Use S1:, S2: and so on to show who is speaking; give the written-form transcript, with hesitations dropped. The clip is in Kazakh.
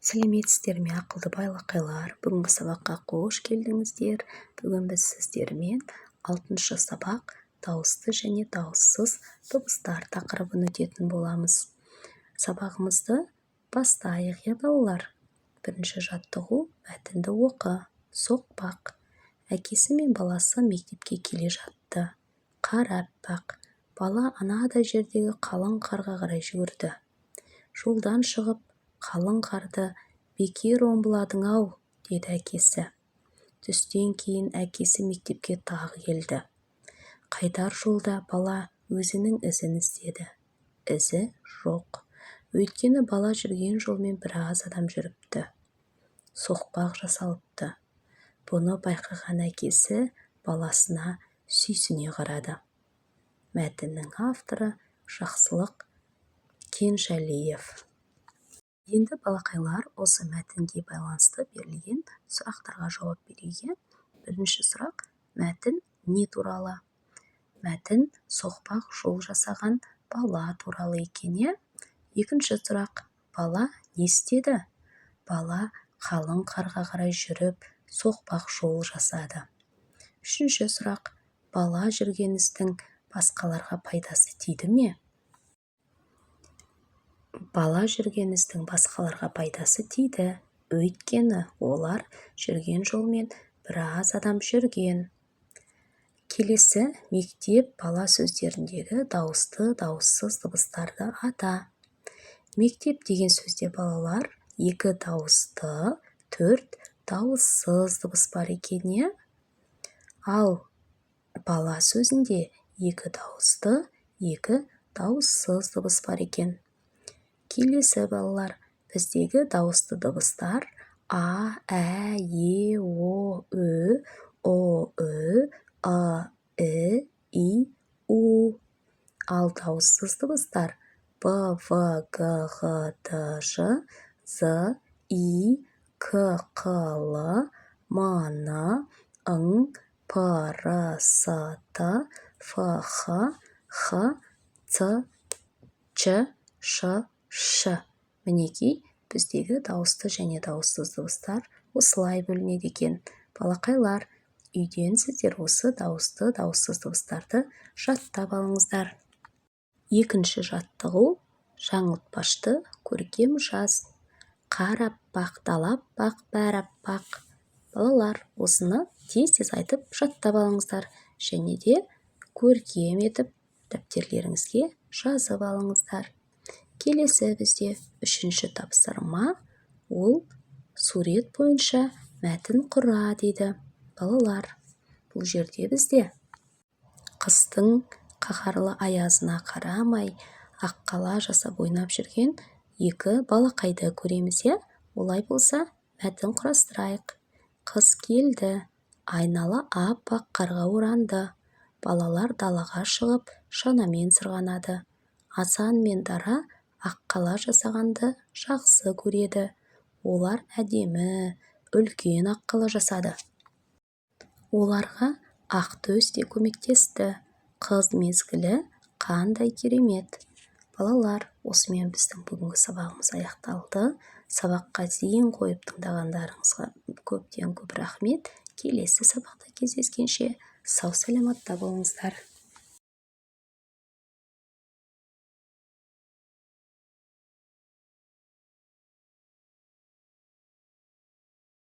S1: Сәлеметсіздер ме, ақылды байлақайлар? Бүгінгі сабаққа қош келдіңіздер. Бүгін біз сіздермен 6-шы сабақ дауысты және дауыссыз дыбыстар тақырыбын өтетін боламыз. Сабағымызды бастайық, балалар. Бірінші жаттығу: мәтінді оқы. Соқпақ. Әкесі мен баласы мектепке келе жатты. Қар аппақ. Бала анадай жердегі қалың қарға қарай жүгірді. Жолдан шығып, қалың қарды бекер омбыладың-ау, деді әкесі. Түстен кейін әкесі мектепке тағы келді. Қайтар жолда бала өзінің ізін іздеді. Ізі жоқ. Өйткені бала жүрген жолмен біраз адам жүріпті. Соқпақ жасалыпты. Бұны байқаған әкесі баласына сүйсіне қарады. Мәтіннің авторы Жақсылық Кенжалиев. Енді балақайлар осы мәтінге байланысты берілген сұрақтарға жауап беруге. Бірінші сұрақ: мәтін не туралы? Мәтін соқпақ жол жасаған бала туралы екен. Екінші сұрақ: бала не істеді? Бала қалың қарға қарай жүріп, соқпақ жол жасады. Үшінші сұрақ: бала жүрген істің басқаларға пайдасы тиді ме? Бала жүрген істің басқаларға пайдасы тиді, өйткені олар жүрген жолмен біраз адам жүрген. Келесі: мектеп бала сөздеріндегі дауысты, дауыссыз дыбыстарды ата. Мектеп деген сөзде балалар 2 дауысты, 4 дауыссыз дыбыс бар екен. Ал бала сөзінде 2 дауысты, 2 дауыссыз дыбыс бар екен. Келесі балалар: біздегі дауысты дыбыстар А, Ә, Е, О, Ү, О, Ү, А, І, И, У. Ал дауыссыз дыбыстар Б, В, Г, Г, Д, Ж, З, И, К, Қ, Л, М, Н, Ң, П, Р, С, Т, Ф, Х, Х, Ц, Ч, Ш, Ш. Мінекей, біздегі дауысты және дауыссыз дыбыстар осылай бөлінеді екен. Балақайлар, үйден сіздер осы дауысты, дауыссыз дыбыстарды жаттап алыңыздар. Екінші жаттығу: жаңылтпашты көркем жаз. Қар аппақ, дала аппақ, бәрі аппақ. Балалар, осыны тез-тез айтып жаттап алыңыздар. Және де көркем етіп дәптерлеріңізге жазып алыңыздар. Келесі бізде 3-ші тапсырма: ол сурет бойынша мәтін құра дейді. Балалар, бұл жерде бізде қыстың қаһарлы аязына қарамай аққала жасап ойнап жүрген 2 балақайды көреміз. Олай болса, мәтін құрастырайық. Қыс келді, айнала аппақ қарға оранды. Балалар далаға шығып шанамен сырғанады. Асан мен Дара аққала жасағанды жақсы көреді. Олар әдемі, үлкен аққала жасады. Оларға Ақтөс те көмектесті. Қыз мезгілі қандай керемет. Балалар, осымен біздің бүгінгі сабағымыз аяқталды. Сабаққа зейін қойып тыңдағандарыңызға көптен көп рахмет. Келесі сабақта кездескенше сау саламатта болыңыздар.